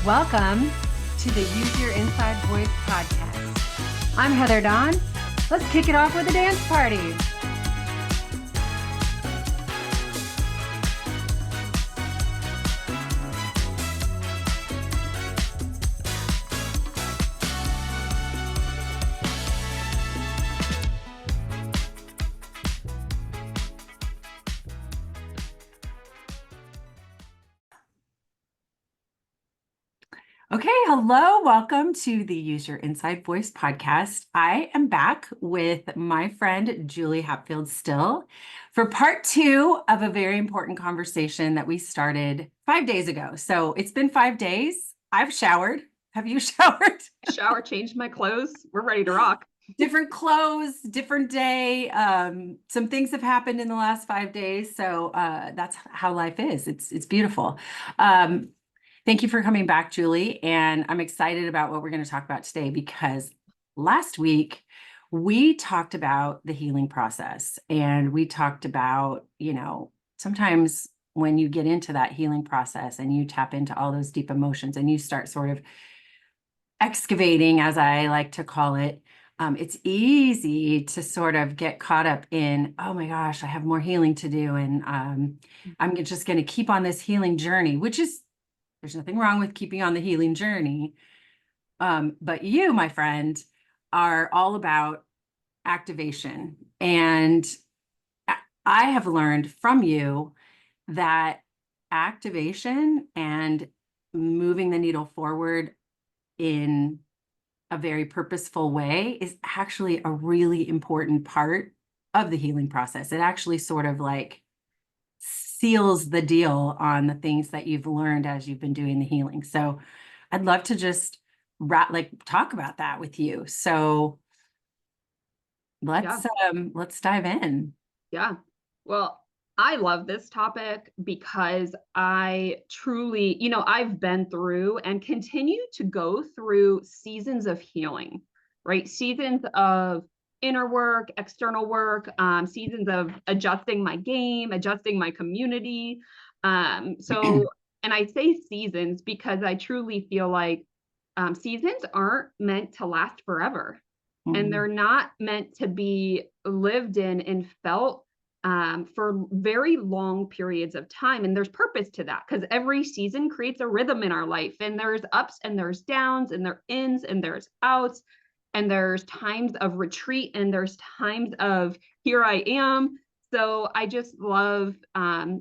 Welcome to the Use Your Inside Voice podcast. I'm Heather Dawn. Let's kick it off with a dance party. Okay, hello. Welcome to the Use Your Inside Voice podcast. I am back with my friend, Julie Hatfield Still, for part 2 of a very important conversation that we started 5 days ago. So it's been 5 days. I've showered. Have you showered? Shower, changed my clothes. We're ready to rock. Different clothes, different day. Some things have happened in the last 5 days. So that's how life is. It's beautiful. Thank you for coming back, Julie. And I'm excited about what we're going to talk about today because last week we talked about the healing process and we talked about, sometimes when you get into that healing process and you tap into all those deep emotions and you start sort of excavating, as I like to call it, it's easy to sort of get caught up in, oh my gosh, I have more healing to do. And I'm just going to keep on this healing journey, which is, there's nothing wrong with keeping on the healing journey. But you, my friend, are all about activation. And I have learned from you that activation and moving the needle forward in a very purposeful way is actually a really important part of the healing process. It actually sort of like seals the deal on the things that you've learned as you've been doing the healing. So I'd love to just talk about that with you. So let's dive in. Yeah. Well, I love this topic because I truly, I've been through and continue to go through seasons of healing, right? Seasons of inner work, external work, seasons of adjusting my game, adjusting my community. And I say seasons because I truly feel like seasons aren't meant to last forever. And they're not meant to be lived in and felt for very long periods of time. And there's purpose to that because every season creates a rhythm in our life. And there's ups and there's downs and there's ins and there's outs. And there's times of retreat and there's times of here I am. So I just love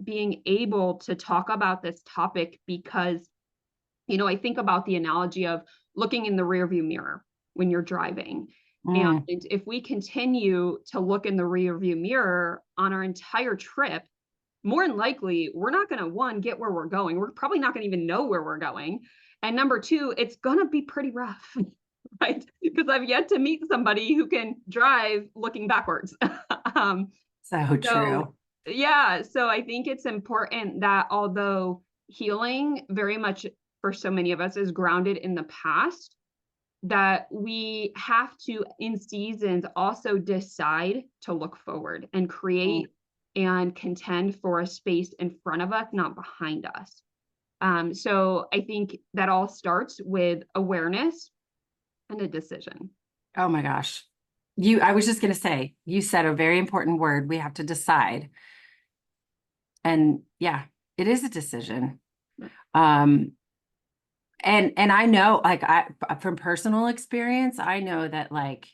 being able to talk about this topic because, I think about the analogy of looking in the rearview mirror when you're driving. And if we continue to look in the rearview mirror on our entire trip, more than likely, we're not going to, one, get where we're going. We're probably not going to even know where we're going. And number two, it's going to be pretty rough, right? Because I've yet to meet somebody who can drive looking backwards. So true. Yeah. So I think it's important that although healing very much for so many of us is grounded in the past, that we have to, in seasons, also decide to look forward and create and contend for a space in front of us, not behind us. So I think that all starts with awareness and a decision. Oh my gosh. I was just going to say, you said a very important word. We have to decide. And yeah, it is a decision. And I know, like, from personal experience, I know that like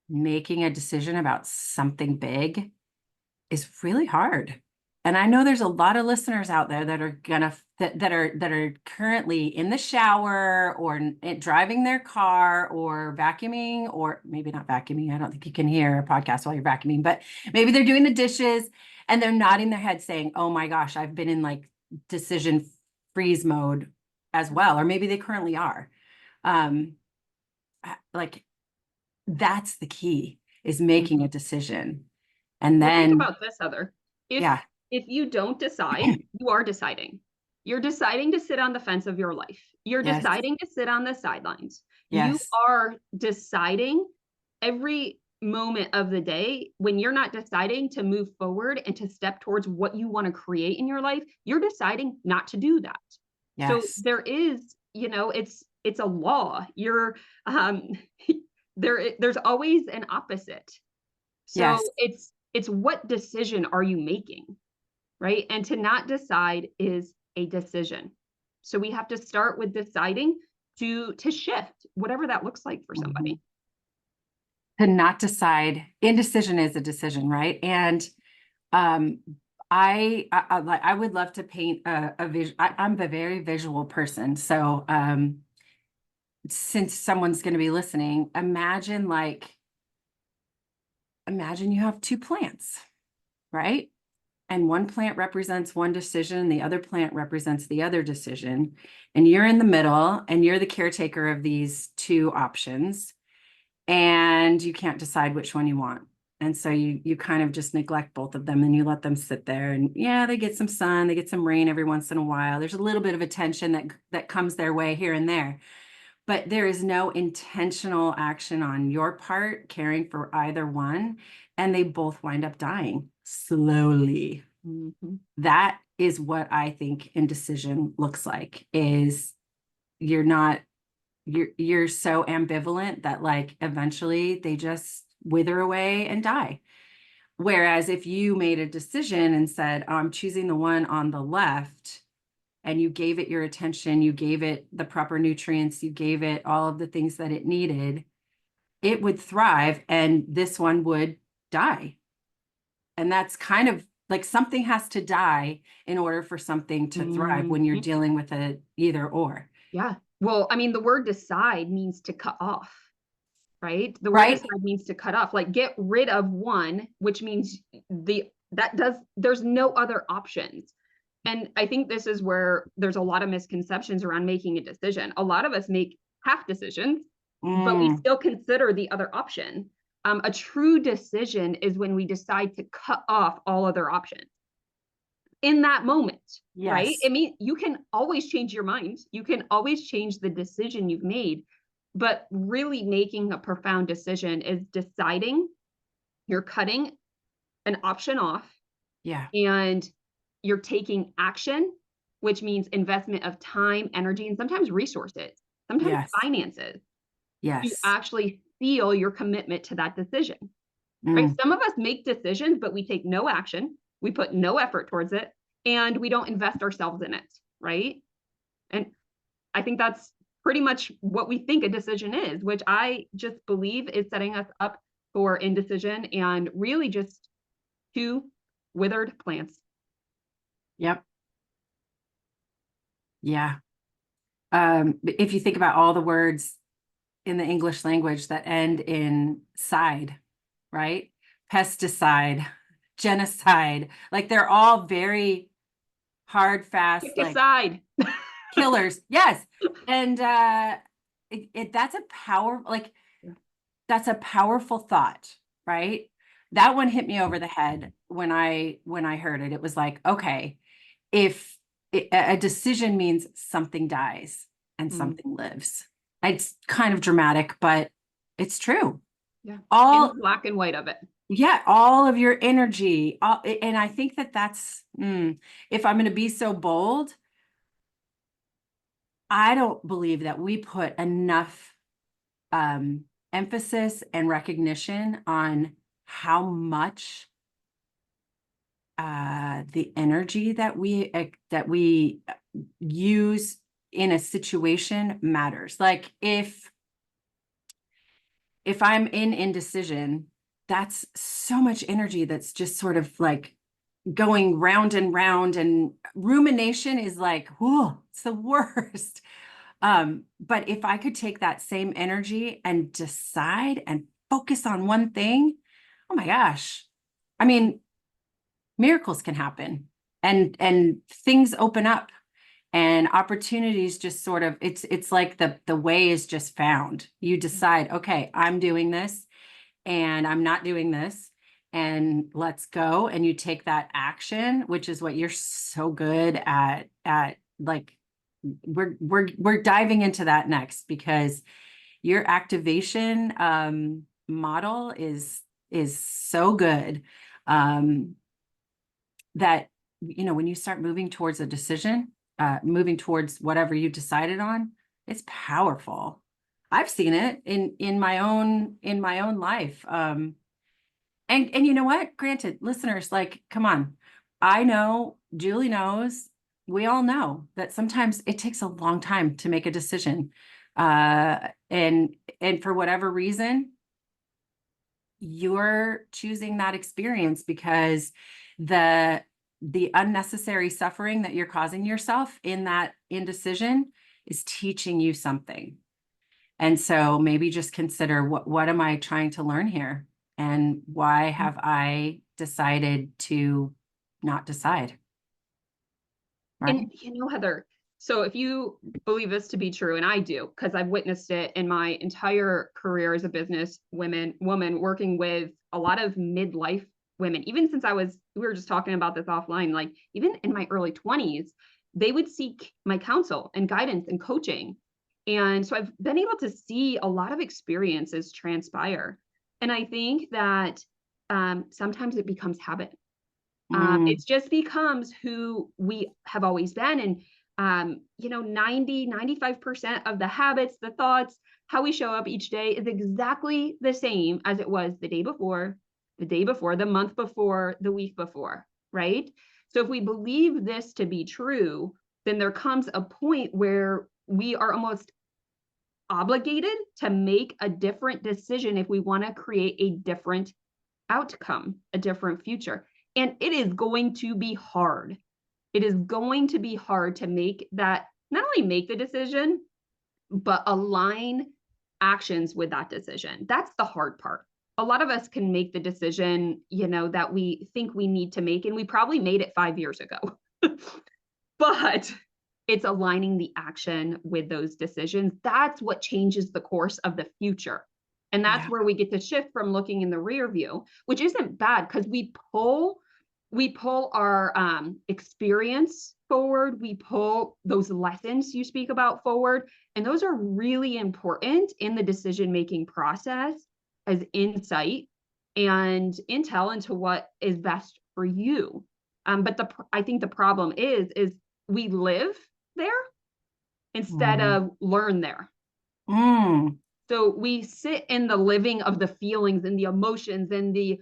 making a decision about something big is really hard. And I know there's a lot of listeners out there that are that are currently in the shower or driving their car or vacuuming, or maybe not vacuuming. I don't think you can hear a podcast while you're vacuuming, but maybe they're doing the dishes and they're nodding their head saying, "Oh my gosh, I've been in like decision freeze mode as well," or maybe they currently are. Like that's the key, is making a decision. And then think about this, Heather. If you don't decide, you are deciding. You're deciding to sit on the fence of your life. You're deciding to sit on the sidelines. You are deciding every moment of the day when you're not deciding to move forward and to step towards what you want to create in your life. You're deciding not to do that. So there is it's a law. Um there's always an opposite. So Yes. it's what decision are you making, right? And to not decide is a decision. So we have to start with deciding to shift, whatever that looks like for Mhm. somebody. To not decide, indecision is a decision, right? And um, I would love to paint a vision. I'm a very visual person. So since someone's going to be listening, imagine you have two plants, right? And one plant represents one decision, the other plant represents the other decision. And you're in the middle and you're the caretaker of these two options, and you can't decide which one you want. And so you kind of just neglect both of them and you let them sit there, and yeah, they get some sun, they get some rain every once in a while. There's a little bit of attention that comes their way here and there, but there is no intentional action on your part caring for either one, and they both wind up dying slowly. Mhm. That is what I think indecision looks like, is you're not you're so ambivalent that like eventually they just wither away and die. Whereas if you made a decision and said, oh, I'm choosing the one on the left, and you gave it your attention, you gave it the proper nutrients, you gave it all of the things that it needed, it would thrive and this one would die. And that's kind of like something has to die in order for something to thrive when you're Mhm. dealing with a either or. Yeah. Well, I mean, the word decide means to cut off, right? The word Right? decide means to cut off, like get rid of one, which means there's no other options. And I think this is where there's a lot of misconceptions around making a decision. A lot of us make half decisions, but we Mm, still consider the other option. A true decision is when we decide to cut off all other options in that moment, right? yes. I mean, you can always change your mind. You can always change the decision you've made, but really making a profound decision is deciding you're cutting an option off Yeah. and you're taking action, which means investment of time, energy, and sometimes resources, sometimes Yes. finances, to Yes. actually feel your commitment to that decision, right? Mm, Some of us make decisions, but we take no action, we put no effort towards it, and we don't invest ourselves in it, right? And I think that's pretty much what we think a decision is, which I just believe is setting us up for indecision and really just two withered plants. yep. Yeah. If you think about all the words in the English language that end in side, right? Pesticide, genocide, like they're all very hard, fast, Pick a like side. killers. Yes. And that's a power, like that's a powerful thought, right? That one hit me over the head when I heard it. It was like, okay, if a decision means something dies and Mm, something lives. It's kind of dramatic, but it's true. yeah. In the All, black and white of it. yeah, all of your energy. And I think if I'm going to be so bold, I don't believe that we put enough emphasis and recognition on how much the energy that we use in a situation matters. Like if I'm in indecision, that's so much energy that's just sort of like going round and round, and rumination is like, whoa, it's the worst. But if I could take that same energy and decide and focus on one thing, oh my gosh. I mean, miracles can happen, and things open up, and opportunities just sort of, it's like the way is just found. You decide, okay, I'm doing this and I'm not doing this, and let's go. And you take that action, which is what you're so good at like, we're diving into that next, because your activation model is so good, um that when you start moving towards a decision, moving towards whatever you decided on, It's powerful. I've seen it in my own life. And you know what? Granted, listeners, like, come on. I know, Julie knows, we all know that sometimes it takes a long time to make a decision. And for whatever reason, you're choosing that experience because the the unnecessary suffering that you're causing yourself in that indecision is teaching you something. And so maybe just consider what am I trying to learn here? And why have I decided to not decide? Right? And Heather, so if you believe this to be true, and I do, because I've witnessed it in my entire career as a business woman working with a lot of midlife women, even since we were just talking about this offline, like even in my early 20s, they would seek my counsel and guidance and coaching. And so I've been able to see a lot of experiences transpire. And I think that sometimes it becomes habit. Mm, It just becomes who we have always been. And, 95% of the habits, the thoughts, how we show up each day is exactly the same as it was the day before, the month before, the week before, right? So if we believe this to be true, then there comes a point where we are almost obligated to make a different decision if we want to create a different outcome, a different future. And it is going to be hard. It is going to be hard to make that, not only make the decision, but align actions with that decision. That's the hard part. A lot of us can make the decision, that we think we need to make, and we probably made it 5 years ago. But it's aligning the action with those decisions. That's what changes the course of the future. And that's yeah. where we get to shift from looking in the rear view, which isn't bad because we pull our experience forward, we pull those lessons you speak about forward, and those are really important in the decision making process as insight and intel into what is best for you. But I think the problem is we live there instead Mm, of learn there. mm, So we sit in the living of the feelings and the emotions and the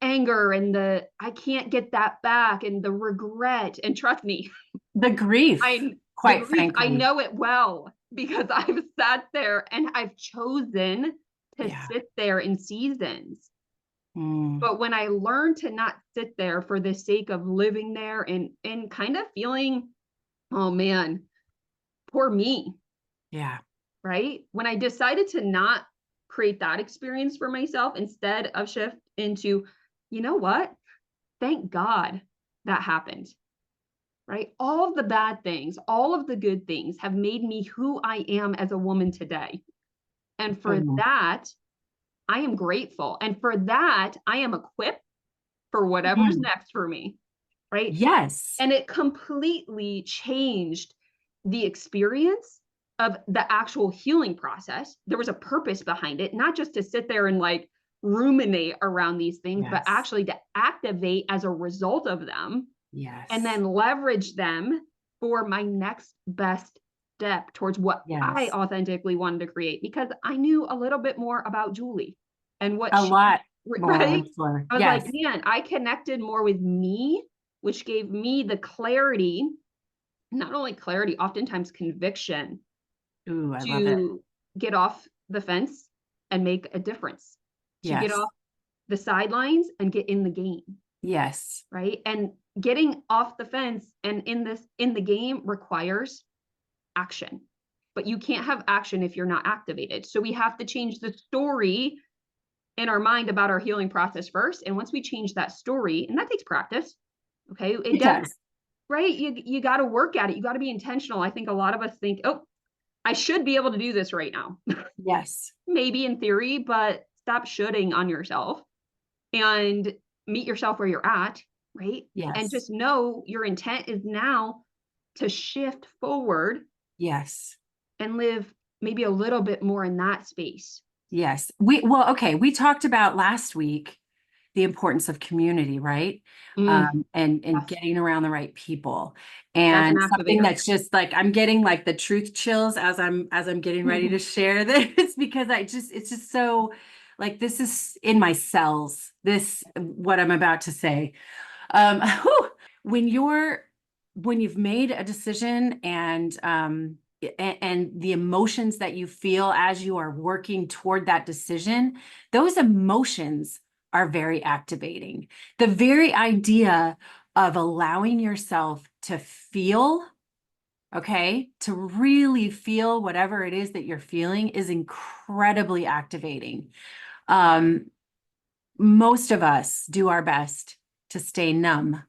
anger and the I can't get that back and the regret. And trust me, the grief, I the quite grief, I frankly. know it well because I've sat there and I've chosen to Yeah. sit there in seasons. Mm, But when I learned to not sit there for the sake of living there and kind of feeling, oh man, poor me, yeah. right? When I decided to not create that experience for myself, instead of shift into, you know what? Thank God that happened, right? All of the bad things, all of the good things have made me who I am as a woman today. And for Mm, that, I am grateful. And for that, I am equipped for whatever's mm. next for me, right? Yes. And it completely changed the experience of the actual healing process. There was a purpose behind it, not just to sit there and like ruminate around these things, but Yes. actually to activate as a result of them and Yes. then leverage them for my next best step towards what I Yes. authentically wanted to create because I knew a little bit more about Julie and what A she, lot more, right? I'm sure. I was like, Yes. man, I connected more with me, which gave me the clarity, not only clarity, oftentimes conviction Ooh, I love it. to get off the fence and make a difference, to get Yes. off the sidelines and get in the game, Yes. right? And getting off the fence and in the game requires action. But you can't have action if you're not activated. So we have to change the story in our mind about our healing process first. And once we change that story, and that takes practice, okay? It It does, does. right? You got to work at it. You got to be intentional. I think a lot of us think, oh, I should be able to do this right now. Yes. Maybe in theory, but stop shoulding on yourself and meet yourself where you're at, right? And Yes. just know your intent is now to shift forward Yes. and live maybe a little bit more in that space. Yes. Well, okay. We talked about last week the importance of community, right? Mm, And yes, getting around the right people. that's an And something activator. that's just like I'm getting like the truth chills as I'm getting ready to share this because it's just so like this is in my cells, this what I'm about to say. Whew, when when you've made a decision and the emotions that you feel as you are working toward that decision, those emotions are very activating. The very idea of allowing yourself to feel, okay, to really feel whatever it is that you're feeling is incredibly activating. Um, Most of us do our best to stay numb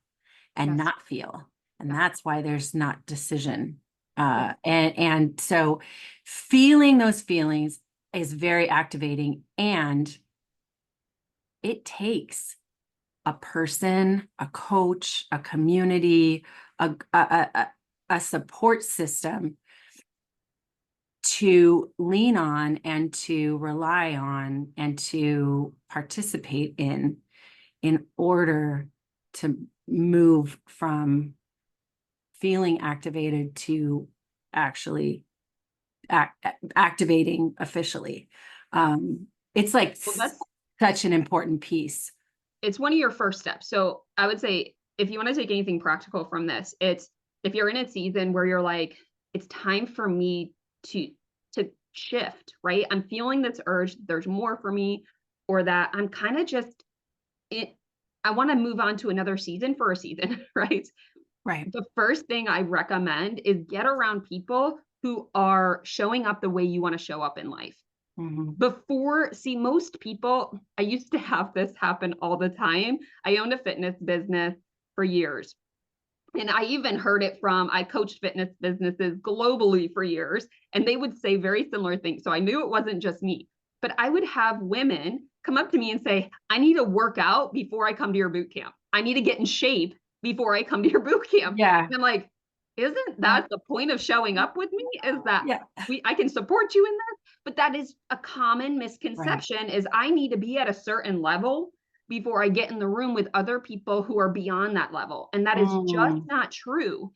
and Yes, not feel. And yeah, that's why there's not decision. yeah. And so feeling those feelings is very activating. And it takes a person, a coach, a community, a support system to lean on and to rely on and to participate in order to move from feeling activated to actually activating officially. Yeah. It's like Well, that's such an important piece. it's one of your first steps. So I would say if you want to take anything practical from this, it's if you're in a season where you're like, it's time for me to to shift, right? I'm feeling this urge, there's more for me, or that I'm kind of just it, I want to move on to another season for a season, right? Right. The first thing I recommend is get around people who are showing up the way you want to show up in life. Mhm. Before, see, most people, I used to have this happen all the time. I owned a fitness business for years. And I even heard it from, I coached fitness businesses globally for years, and they would say very similar things. So I knew it wasn't just me. But I would have women come up to me and say, I need to work out before I come to your boot camp. I need to get in shape before I come to your boot camp. Yeah. And I'm like, isn't that the point of showing up with me? Is that Yeah. I can support you in that? But that is a common Right. misconception is I need to be at a certain level before I get in the room with other people who are beyond that level. And that is just Mm. not true.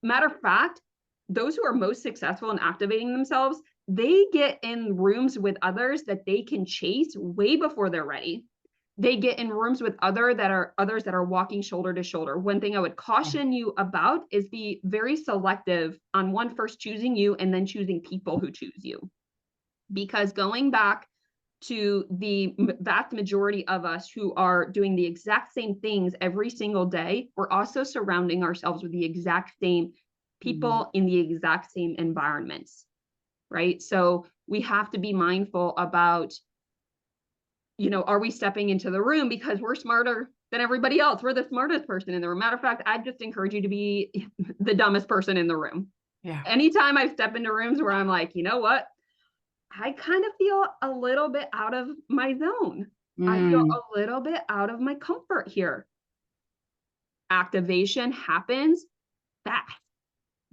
Matter of fact, those who are most successful in activating themselves, they get in rooms with others that they can chase way before they're ready. They get in rooms with others that are walking shoulder to shoulder. One thing I would Yeah. caution you about is be very selective on one first choosing you and then choosing people who choose you. Because going back to the vast majority of us who are doing the exact same things every single day, we're also surrounding ourselves with the exact same Mhm. people in the exact same environments, right? So we have to be mindful about, are we stepping into the room because we're smarter than everybody else? We're the smartest person in the room. Matter of fact, I just encourage you to be the dumbest person in the room. Yeah. Anytime I step into rooms where I'm like, you know what? I kind of feel a little bit out of my zone. I feel Mm. a little bit out of my comfort here. Activation happens fast.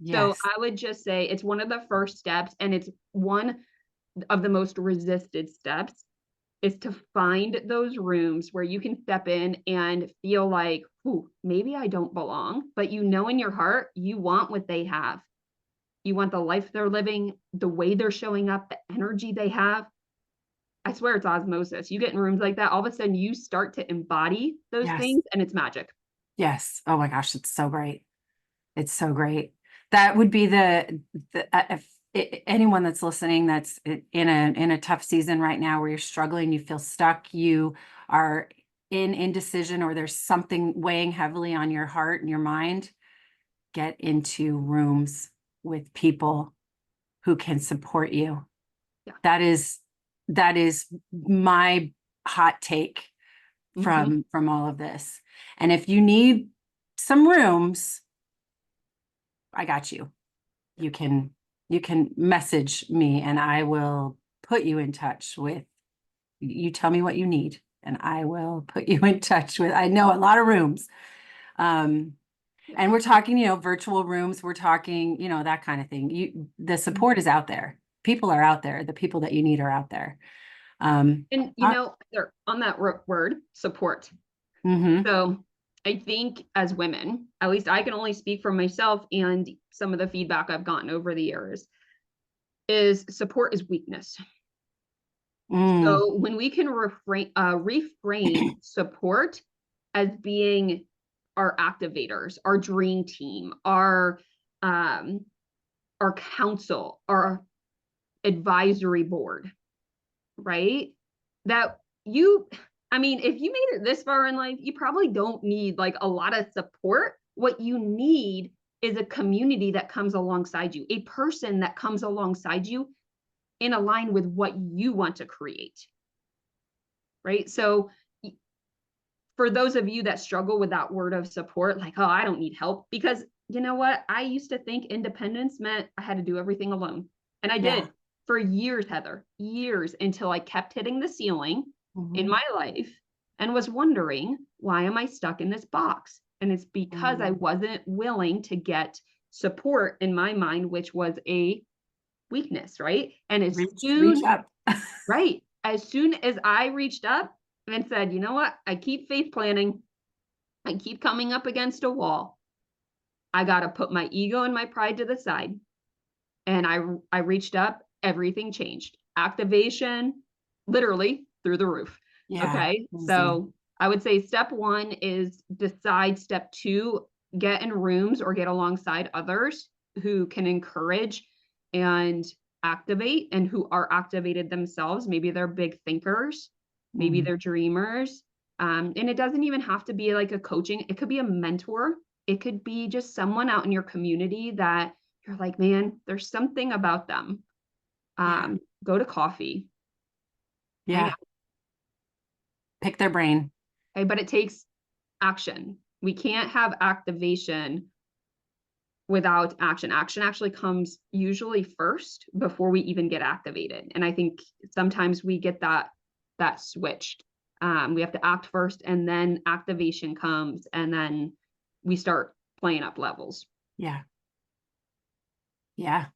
So Yes. I would just say it's one of the first steps, and it's one of the most resisted steps is to find those rooms where you can step in and feel like, ooh, maybe I don't belong, but you know in your heart you want what they have. You want the life they're living, the way they're showing up, the energy they have. I swear it's osmosis. You get in rooms like that, all of a sudden you start to embody those Yes. things and it's magic. Yes. Oh my gosh, it's so great. It's so great. That would be if anyone that's listening that's in a tough season right now where you're struggling, you feel stuck, you are in indecision, or there's something weighing heavily on your heart and your mind, get into rooms with people who can support you. Yeah. That is that is my hot take Mm-hmm. from all of this. And if you need some rooms, I got you. Yeah. You can message me and I will put you in touch with you tell me what you need and I will put you in touch with I know a lot of rooms. Um Yeah. and we're talking, virtual rooms, we're talking, that kind of thing. The support is out there. People are out there. The people that you need are out there. And uh, on that word, support. mhm. So I think as women, at least I can only speak for myself and some of the feedback I've gotten over the years, is support is weakness. Mm, So when we can reframe support as being our activators, our dream team, um, our council, our advisory board, right? That I mean, if you made it this far in life, you probably don't need like a lot of support. What you need is a community that comes alongside you, a person that comes alongside you in align with what you want to create, right? So for those of you that struggle with that word of support, like, oh, I don't need help, because you know what? I used to think independence meant I had to do everything alone. And I yeah. did for years, Heather, years, until I kept hitting the ceiling in Mhm. my life and was wondering, why am I stuck in this box? And it's because I Mm. wasn't willing to get support in my mind, which was a weakness, right? And Reach up. as soon as I reached up and said, you know what? I keep faith planning. I keep coming up against a wall. I got to put my ego and my pride to the side. And I reached up, everything changed. Activation, literally through the roof. Yeah, Okay. amazing. So I would say step one is decide. Step two, get in rooms or get alongside others who can encourage and activate and who are activated themselves. Maybe they're big thinkers, maybe Mhm. they're dreamers. And it doesn't even have to be like a coaching, it could be a mentor. It could be just someone out in your community that you're like, man, there's something about them. Yeah, Go to coffee, hang yeah. out. Pick their brain. Okay, but it takes action. We can't have activation without action. Action actually comes usually first before we even get activated. And I think sometimes we get that switched. We have to act first, and then activation comes, and then we start playing up levels. Yeah, yeah.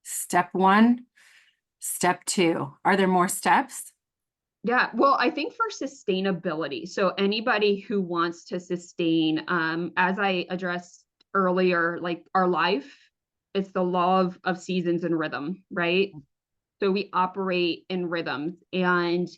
Step one, step two. Are there more steps? Yeah, well, I think for sustainability, so anybody who wants to sustain, as I addressed earlier, like our life, it's the law of seasons and rhythm, right? So we operate in rhythms, and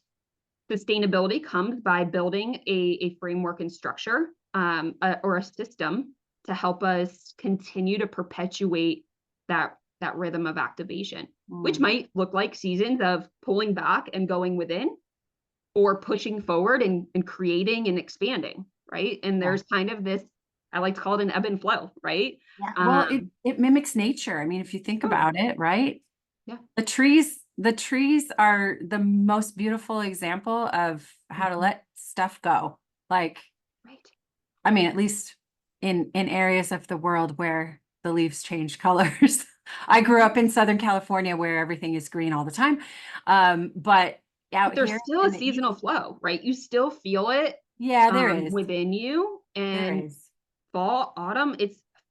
sustainability comes by building a framework and structure, or a system to help us continue to perpetuate that rhythm of activation, which Mm, might look like seasons of pulling back and going within, or pushing forward and creating and expanding, right? And yeah. there's kind of this, I like to call it an ebb and flow, right? Yeah. Well, Um, it mimics nature. I mean, if you think oh, about it, right? yeah. The trees are the most beautiful example of how to Mhm. let stuff go. Like, Right. I mean, at least in areas of the world where the leaves change colors. I grew up in Southern California where everything is green all the time. But But out there's here still a in the East, seasonal flow, right? You still feel it yeah, there is. within you. There And is. fall, autumn,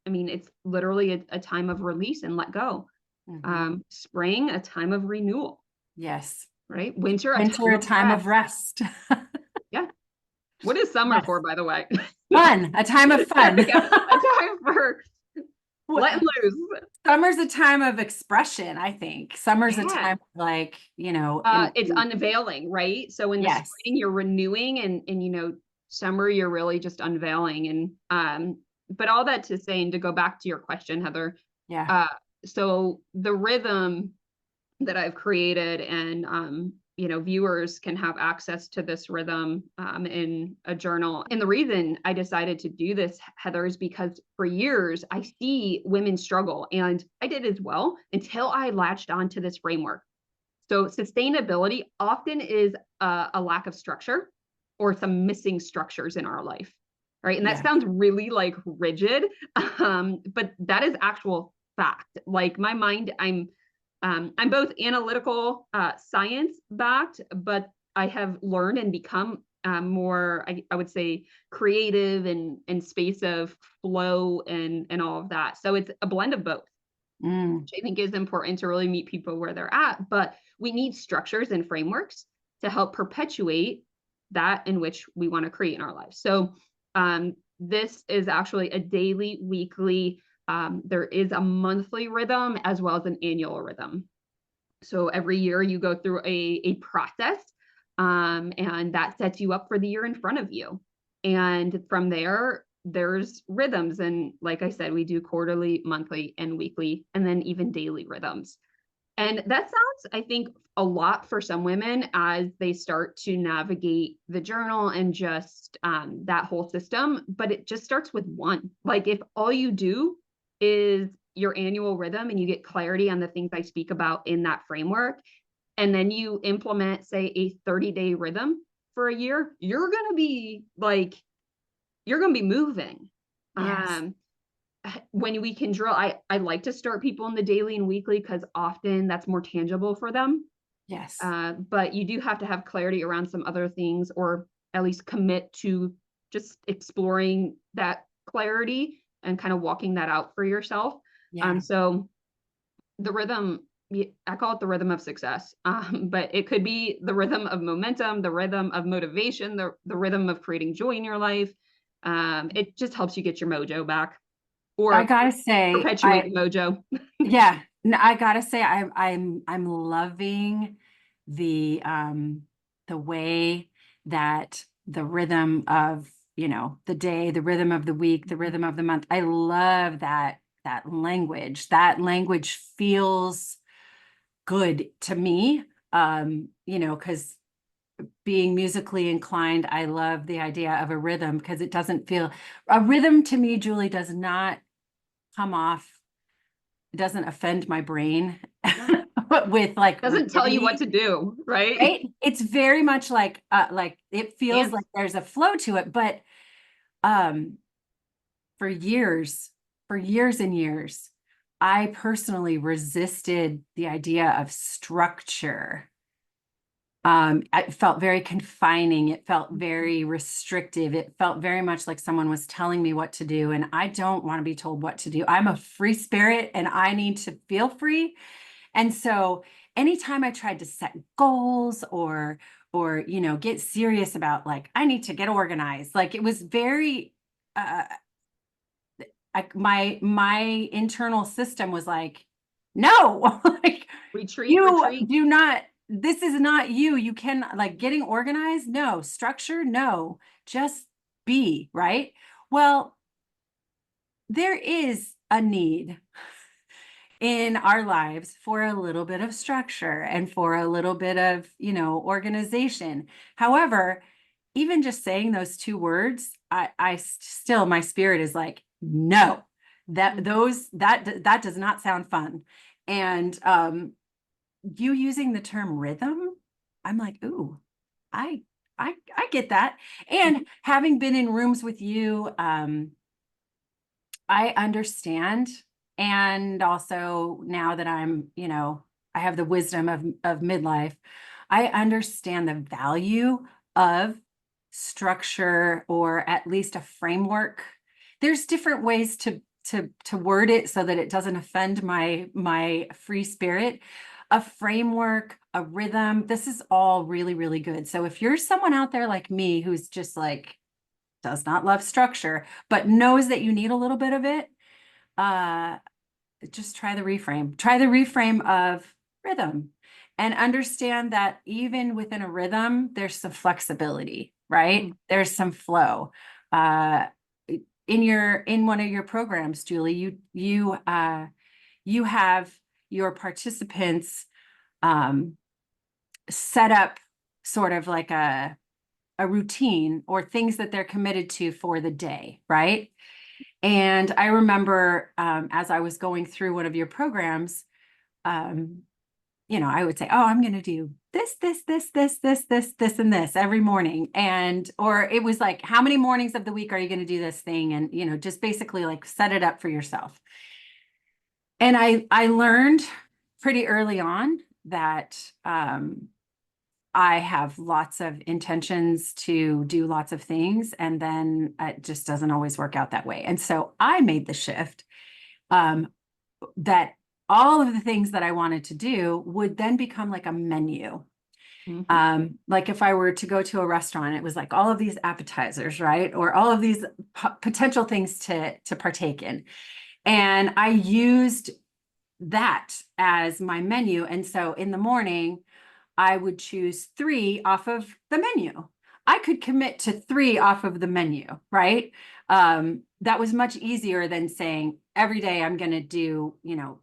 I mean, it's literally a time of release and let go. Mhm. Spring, a time of renewal, Yes. right? Winter, a Winter, time a of time of rest. rest. Yeah. What is summer Yes. for, by the way? Fun, a time of There we fun. go. A time for letting loose. Summer's a time of expression, I think. Summer's a Yeah. time of like, It's unveiling, right? So in the yes. spring, you're renewing, and summer, you're really just unveiling. And but all that to say, and to go back to your question, Heather, Yeah. uh, so the rhythm that I've created, and viewers can have access to this rhythm in a journal. And the reason I decided to do this, Heather, is because for years I see women struggle, and I did as well, until I latched onto this framework. So sustainability often is a lack of structure or some missing structures in our life, right? And that Yeah. sounds really like rigid, but that is actual fact. Like my mind, I'm both analytical, science backed, but I have learned and become more, I would say, creative and space of flow and all of that. So it's a blend of both. Mm, which I think is important to really meet people where they're at. But we need structures and frameworks to help perpetuate that in which we want to create in our lives. So this is actually a daily, weekly, there is a monthly rhythm as well as an annual rhythm. So every year you go through a process, and that sets you up for the year in front of you. And from there, there's rhythms. And like I said, we do quarterly, monthly, and weekly, and then even daily rhythms. And that sounds, I think, a lot for some women as they start to navigate the journal and just that whole system. But it just starts with one. Like if all you do is your annual rhythm and you get clarity on the things I speak about in that framework, and then you implement, say, a 30-day rhythm for a year, you're going to be moving. yes, When we can drill, I like to start people in the daily and weekly because often that's more tangible for them. yes, But you do have to have clarity around some other things, or at least commit to just exploring that clarity and kind of walking that out for yourself. yeah, So the rhythm, I call it the rhythm of success, but it could be the rhythm of momentum, the rhythm of motivation, the rhythm of creating joy in your life. It just helps you get your mojo back I or gotta say, perpetuate the mojo. yeah, I gotta say, I'm loving the way that the rhythm of, the day, the rhythm of the week, the rhythm of the month. I love that language. That language feels good to me. Because being musically inclined, I love the idea of a rhythm because it doesn't feel a rhythm to me, Julie, does not come off, it doesn't offend my brain Yeah. with like Doesn't tell you what rigidity, to do, right? right? It's very much like it feels Dance. like there's a flow to it, but um for years, for years and years, I personally resisted the idea of structure. It felt very confining. It felt very restrictive. It felt very much like someone was telling me what to do, and I don't want to be told what to do. I'm a free spirit and I need to feel free. And so anytime I tried to set goals or get serious about like I need to get organized, like it was very my internal system was like, no, like Retreat, you retreat. do not, this is not you. You can like getting organized, no, structure, no, just be, right? Well, there is a need in our lives for a little bit of structure and for a little bit of, organization. However, even just saying those two words, I still, my spirit is like, no, that does not sound fun. And you using the term rhythm, I'm like, ooh, I I get that. And having been in rooms with you, I understand. And also now that I'm, I have the wisdom of midlife, I understand the value of structure or at least a framework. There's different ways to word it so that it doesn't offend my free spirit. A framework, a rhythm, this is all really, really good. So if you're someone out there like me who's just like does not love structure, but knows that you need a little bit of it, uh, just try the reframe. Try the reframe of rhythm and understand that even within a rhythm, there's some flexibility, right? Mhm. There's some flow. Uh, in one of your programs, Julie, you have your participants um, set up sort of like a routine or things that they're committed to for the day, right? And I remember as I was going through one of your programs, um, I would say, oh, I'm going to do this, and this every morning. And, or it was like, how many mornings of the week are you going to do this thing? And, just basically like set it up for yourself. And I learned pretty early on that I have lots of intentions to do lots of things, and then it just doesn't always work out that way. And so I made the shift that all of the things that I wanted to do would then become like a menu. Mhm. Like if I were to go to a restaurant, it was like all of these appetizers, right? Or all of these potential things to partake in. And I used that as my menu. And so in the morning, I would choose 3 off of the menu. I could commit to 3 off of the menu, right? That was much easier than saying every day I'm going to do,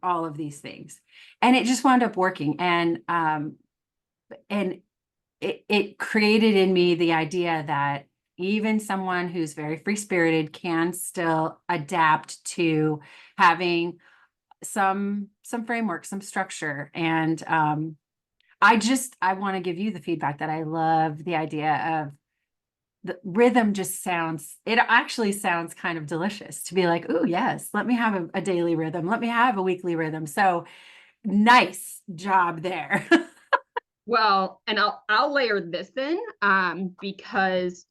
all of these things. And it just wound up working. And it created in me the idea that even someone who's very free spirited can still adapt to having some framework, some structure. And I want to give you the feedback that I love the idea of the rhythm. It actually sounds kind of delicious to be like, oh yes, let me have a daily rhythm, let me have a weekly rhythm. So nice job there. Well, and I'll layer this in, because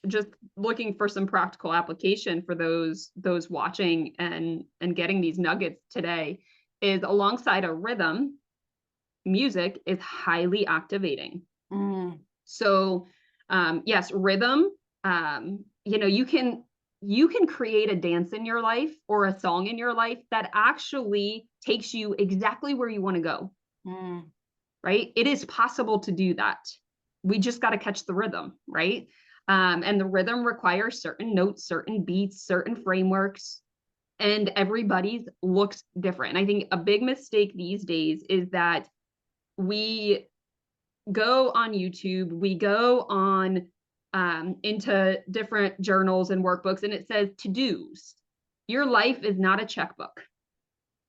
just looking for some practical application for those watching and getting these nuggets today is alongside a rhythm, music is highly activating. Mm, So, yes, rhythm. You can create a dance in your life or a song in your life that actually takes you exactly where you want to go. mm, Right? It is possible to do that. We just got to catch the rhythm, right? And the rhythm requires certain notes, certain beats, certain frameworks, and everybody's looks different. And I think a big mistake these days is that we go on YouTube, we go on into different journals and workbooks, and it says to dos. Your life is not a checkbook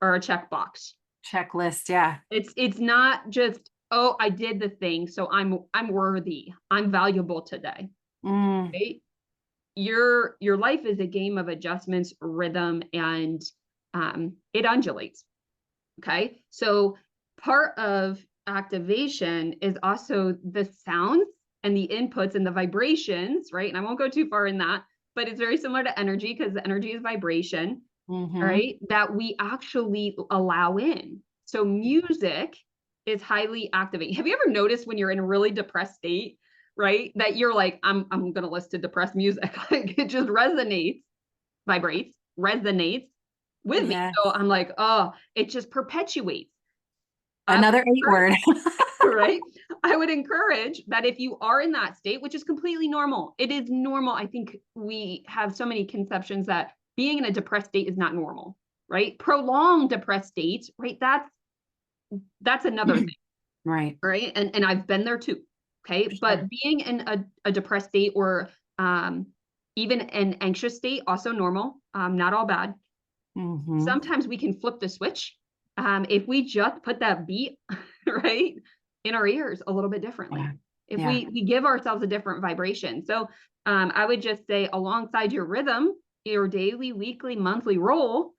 or a checkbox. checklist. Yeah. It's not just, oh, I did the thing, so I'm worthy. I'm valuable today. Mm, Right? Your life is a game of adjustments, rhythm, and it undulates. Okay. So part of activation is also the sounds and the inputs and the vibrations, right? And I won't go too far in that, but it's very similar to energy because the energy is vibration, hmm. right? That we actually allow in. So music is highly activating. Have you ever noticed when you're in a really depressed state, right? That you're like, I'm gonna listen to depressed music. Like it just resonates, vibrates, resonates with me. Yes. So I'm like, oh, it just perpetuates. I would Another 8 word. encourage, right? I would encourage that if you are in that state, which is completely normal, it is normal. I think we have so many conceptions that being in a depressed state is not normal, right? Prolonged depressed states, right? That's another thing, Right. right? And I've been there too. Okay. Sure. But being in a depressed state or even an anxious state, also normal, not all bad. Hmm. Sometimes we can flip the switch if we just put that beat right in our ears a little bit Yeah. differently, if Yeah. we give ourselves a different vibration. So I would just say alongside your rhythm, your daily, weekly, monthly roll,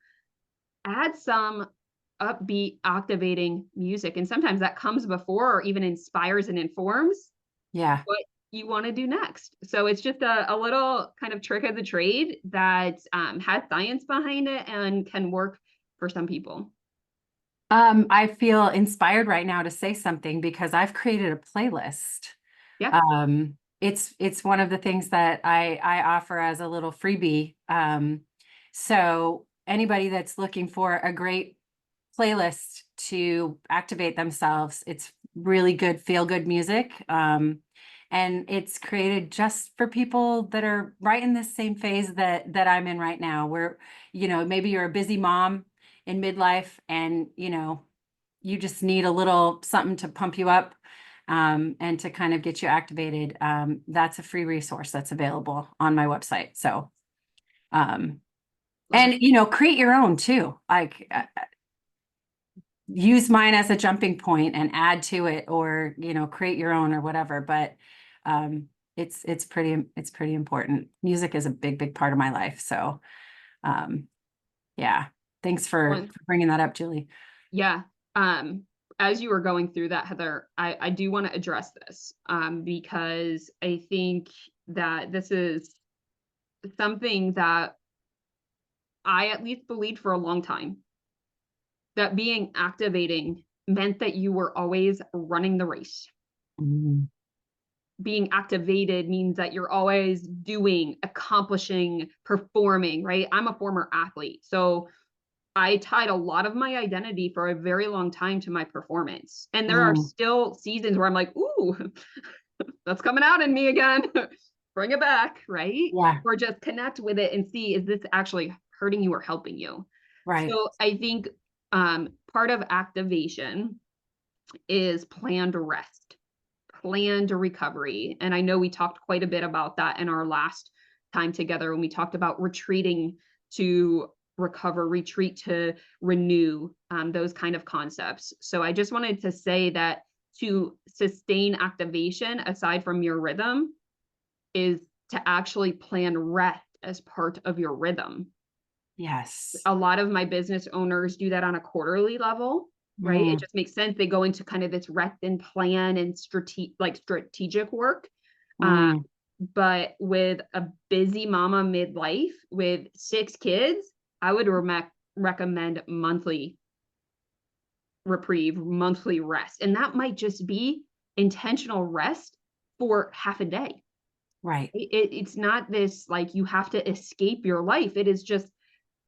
add some upbeat activating music, and sometimes that comes before or even inspires and informs Yeah. what you want to do next. So it's just a little kind of trick of the trade that has science behind it and can work for some people. I feel inspired right now to say something because I've created a playlist. Yeah. It's one of the things that I offer as a little freebie. So anybody that's looking for a great playlist to activate themselves, it's really good, feel good music. And it's created just for people that are right in this same phase that I'm in right now, where, maybe you're a busy mom in midlife and, you just need a little something to pump you up, and to kind of get you activated. That's a free resource that's available on my website. So, um, Love it. and, create your own too. Like, use mine as a jumping point and add to it, or, create your own or whatever. But, it's pretty important. Music is a big, big part of my life. So, um, yeah, thanks for One. bringing that up, Julie. Yeah. Um, as you were going through that, Heather, I do want to address this because I think that this is something that I at least believed for a long time. that being activating meant that you were always running the race. Mm. Being activated means that you're always doing, accomplishing, performing, right? I'm a former athlete. So I tied a lot of my identity for a very long time to my performance. And there are Mm. still seasons where I'm like, ooh, that's coming out in me again. Bring it back, right? Yeah, Or just connect with it and see, is this actually hurting you or helping you? right. So I think part of activation is planned rest, planned recovery. And I know we talked quite a bit about that in our last time together when we talked about retreating to recover, retreat to renew, those kind of concepts. So I just wanted to say that to sustain activation, aside from your rhythm, is to actually plan rest as part of your rhythm. Yes. A lot of my business owners do that on a quarterly level, right? It Mm. just makes sense. They go into kind of this rest and plan and strategic work. Uh, Mm. but with a busy mama midlife with 6 kids, I would recommend monthly reprieve, monthly rest. And that might just be intentional rest for half a day. Right. It's not this like you have to escape your life. It is just,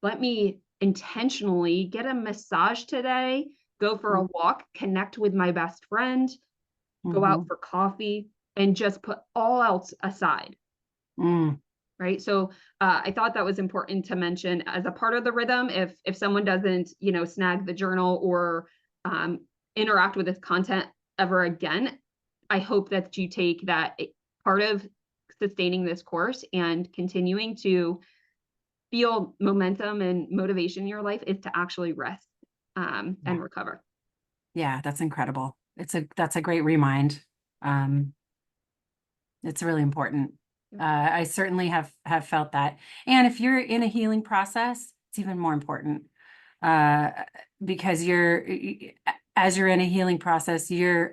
let me intentionally get a massage today, go for a walk, connect with my best friend, go out Mm-hmm. for coffee, and just put all else aside. Mm. Right. So I thought that was important to mention as a part of the rhythm. If someone doesn't, snag the journal or um, interact with this content ever again, I hope that you take that part of sustaining this course and continuing to feel momentum and motivation in your life is to actually rest Yeah. and recover. Yeah, that's incredible. That's a great remind. Um, it's really important. I certainly have felt that. And if you're in a healing process, it's even more important. Uh, because as you're in a healing process, you're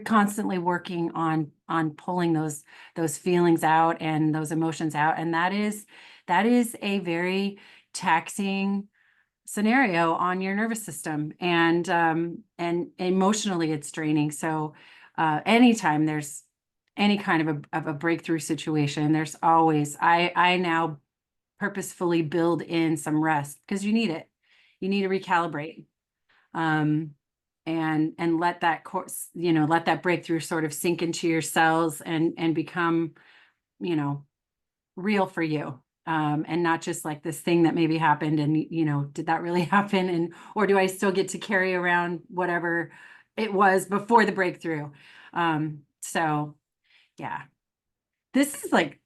constantly working on pulling those feelings out and those emotions out. And that is a very taxing scenario on your nervous system, and emotionally it's draining. So anytime there's any kind of a breakthrough situation, there's always, I now purposefully build in some rest because you need it. You need to recalibrate, um and let that course, let that breakthrough sort of sink into your cells and become, you know real for you, and not just like this thing that maybe happened, and did that really happen, and or do I still get to carry around whatever it was before the breakthrough. So yeah, this is like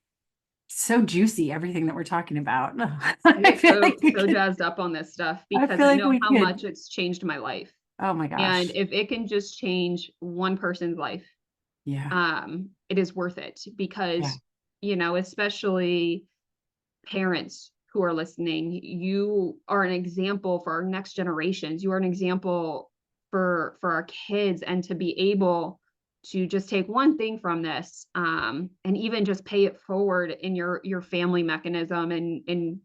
so juicy, everything that we're talking about. I I get feel like we so could jazzed up on this stuff I because feel I like know we how could much it's changed my life. Oh my And gosh. if it can just change one person's life, Yeah. it is worth it Yeah. because, especially parents who are listening, you are an example for our next generations. You are an example for our kids, and to be able to just take one thing from this, and even just pay it forward in your family mechanism, and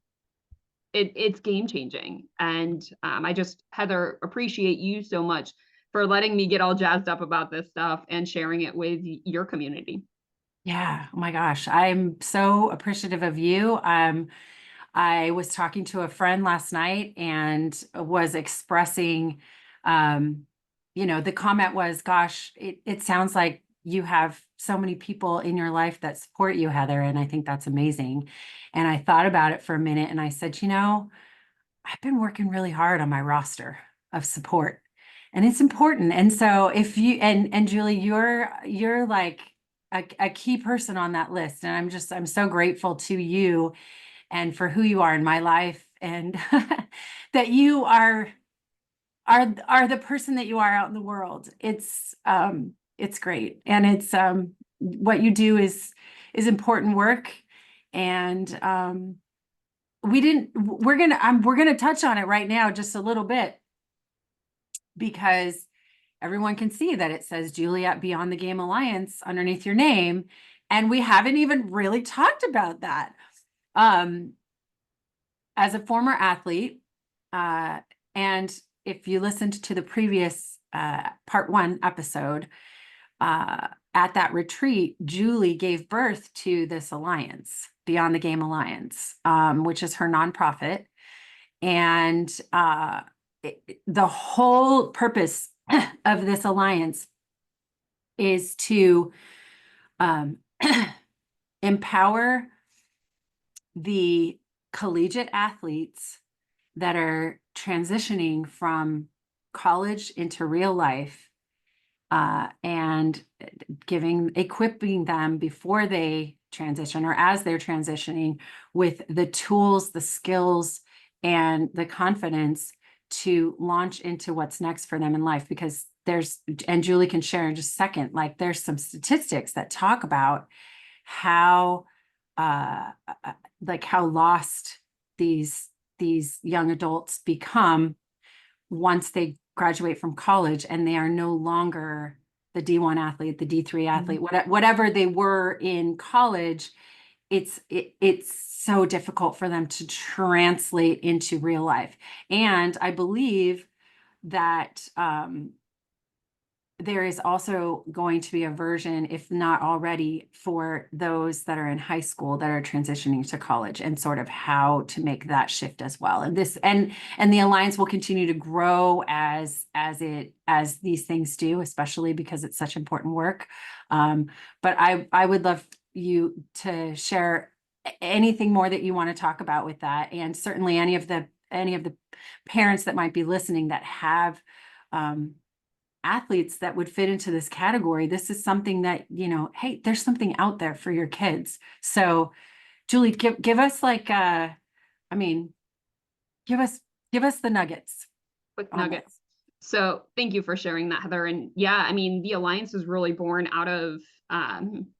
it's game changing. And I just, Heather, appreciate you so much for letting me get all jazzed up about this stuff and sharing it with your community. Yeah. Oh my gosh. I'm so appreciative of you. I was talking to a friend last night and was expressing, the comment was, gosh, it sounds like you have so many people in your life that support you, Heather. And I think that's amazing. And I thought about it for a minute and I said, I've been working really hard on my roster of support, and it's important. And so if you and Julie, you're like a key person on that list. And I'm so grateful to you and for who you are in my life, and that you are the person that you are out in the world. It's great. And it's what you do is important work. And we're gonna touch on it right now just a little bit, because everyone can see that it says Juliet Beyond the Game Alliance underneath your name, and we haven't even really talked about that. Um, as a former athlete, And if you listened to the previous part 1 episode, at that retreat, Julie gave birth to this alliance, Beyond the Game Alliance, which is her nonprofit. And the whole purpose of this alliance is to um, empower the collegiate athletes that are transitioning from college into real life, and equipping them before they transition or as they're transitioning with the tools, the skills, and the confidence to launch into what's next for them in life. Because and Julie can share in just a second, like there's some statistics that talk about how how lost these young adults become once they graduate from college and they are no longer the D1 athlete, the D3 athlete, whatever they were in college. It's so difficult for them to translate into real life. And I believe that there is also going to be a version, if not already, for those that are in high school that are transitioning to college, and sort of how to make that shift as well. And the alliance will continue to grow as these things do, especially because it's such important work. But I would love you to share anything more that you want to talk about with that, and certainly any of the parents that might be listening that have athletes that would fit into this category. This is something that, hey, there's something out there for your kids. So Julie, give us give us the nuggets. Quick nuggets. So thank you for sharing that, Heather. And yeah, I mean, the Alliance is really born out of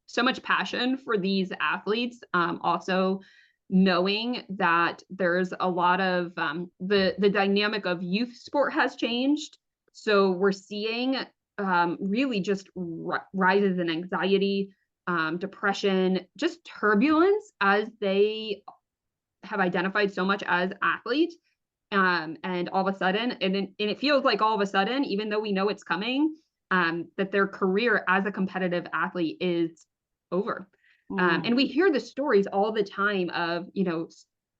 so much passion for these athletes. Also knowing that there's a lot of the dynamic of youth sport has changed. So we're seeing really just rises in anxiety, depression, just turbulence as they have identified so much as athletes. And all of a sudden, and it feels like all of a sudden, even though we know it's coming, that their career as a competitive athlete is over. And we hear the stories all the time of,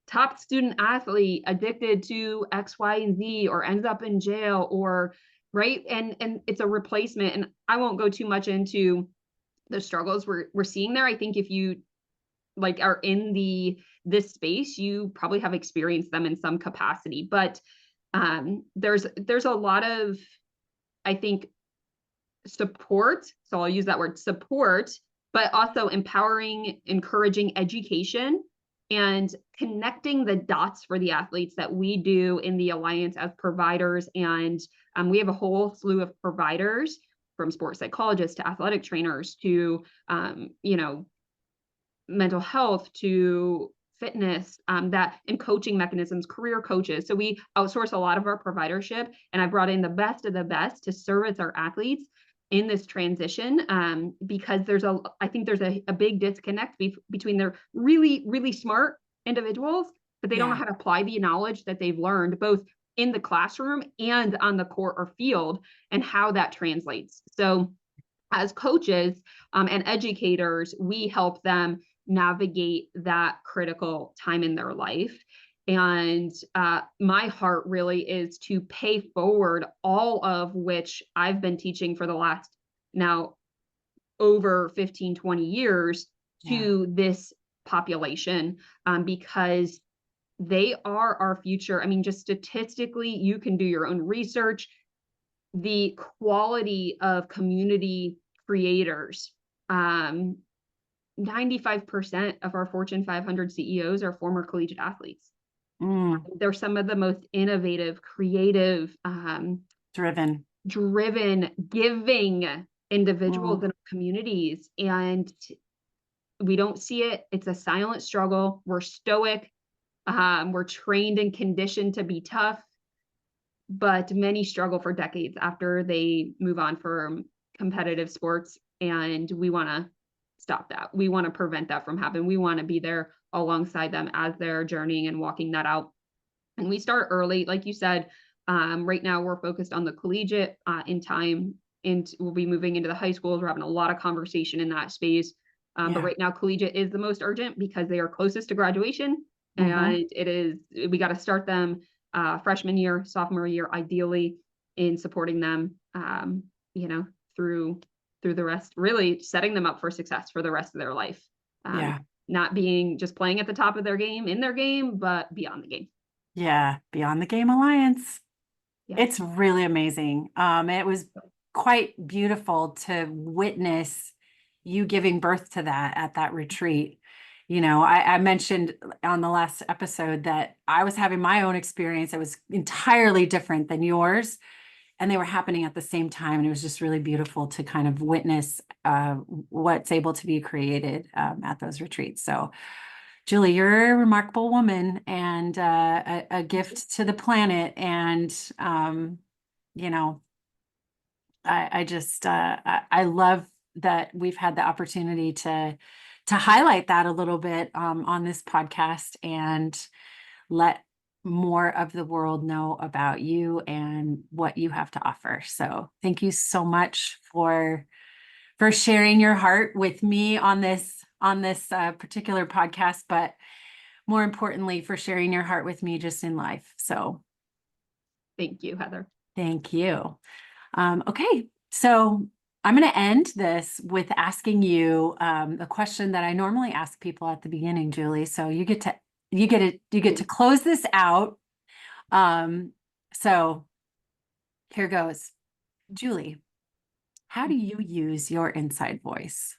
top student athlete addicted to X, Y, and Z, or ends up in jail, or right. And it's a replacement. And I won't go too much into the struggles we're seeing there. I think if you are in this space, you probably have experienced them in some capacity. But there's a lot of, I think, support. So I'll use that word, support, but also empowering, encouraging education, and connecting the dots for the athletes that we do in the Alliance as providers. And we have a whole slew of providers, from sports psychologists to athletic trainers to, mental health to fitness, that and coaching mechanisms, career coaches. So we outsource a lot of our providership, and I brought in the best of the best to service our athletes in this transition, because I think there's a big disconnect between they're really, really smart individuals, but they don't know how to apply the knowledge that they've learned both in the classroom and on the court or field, and how that translates. So as coaches and educators, we help them navigate that critical time in their life. And my heart really is to pay forward all of which I've been teaching for the last now over 15, 20 years to this population, because they are our future. I mean, just statistically, you can do your own research. The quality of community creators, 95% of our Fortune 500 CEOs are former collegiate athletes. They're some of the most innovative, creative, driven, giving individuals in communities. And we don't see it. It's a silent struggle. We're stoic. We're trained and conditioned to be tough, but many struggle for decades after they move on from competitive sports. And we want to stop that. We want to prevent that from happening. We want to be there alongside them as they're journeying and walking that out. And we start early, like you said. Right now we're focused on the collegiate in time, and we'll be moving into the high schools. We're having a lot of conversation in that space. But Yeah. right now collegiate is the most urgent because they are closest to graduation, Hmm. and we got to start them freshman year, sophomore year, ideally, in supporting them, you know, through the rest, really setting them up for success for the rest of their life. Um, Yeah. not being just playing at the top of their game in their game, but beyond the game. Yeah. Beyond the Game Alliance. Yes. It's really amazing. It was quite beautiful to witness you giving birth to that at that retreat. You know, I mentioned on the last episode that I was having my own experience. It was entirely different than yours, and they were happening at the same time. And it was just really beautiful to kind of witness what's able to be created at those retreats. So, Julie, you're a remarkable woman and a gift to the planet. And, you know, I just, I love that we've had the opportunity to highlight that a little bit on this podcast and let more of the world know about you and what you have to offer. So thank you so much for sharing your heart with me on this particular podcast, but more importantly, for sharing your heart with me just in life. So Thank you, Heather. thank you. Okay, so I'm going to end this with asking you a question that I normally ask people at the beginning, Julie. So you get to close this out. So here goes. Julie, how do you use your inside voice?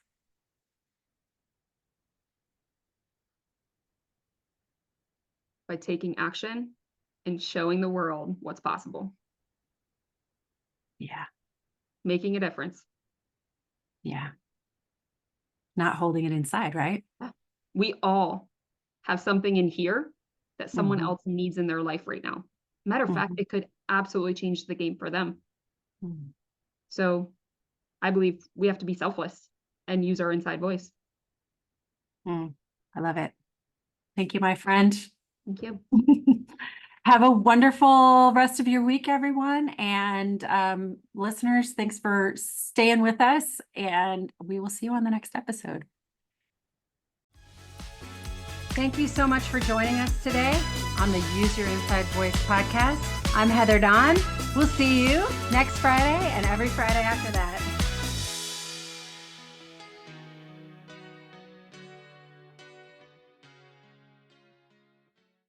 By taking action and showing the world what's possible, Yeah, making a difference. yeah. Not holding it inside, right? Yeah. We all have something in here that someone Hmm. else needs in their life right now. Matter of fact, Hmm. it could absolutely change the game for them. Hmm. So I believe we have to be selfless and use our inside voice. Hmm. I love it. Thank you, my friend. Thank you. Have a wonderful rest of your week, everyone. And listeners, thanks for staying with us. And we will see you on the next episode. Thank you so much for joining us today on the Use Your Inside Voice podcast. I'm Heather Don. We'll see you next Friday and every Friday after that.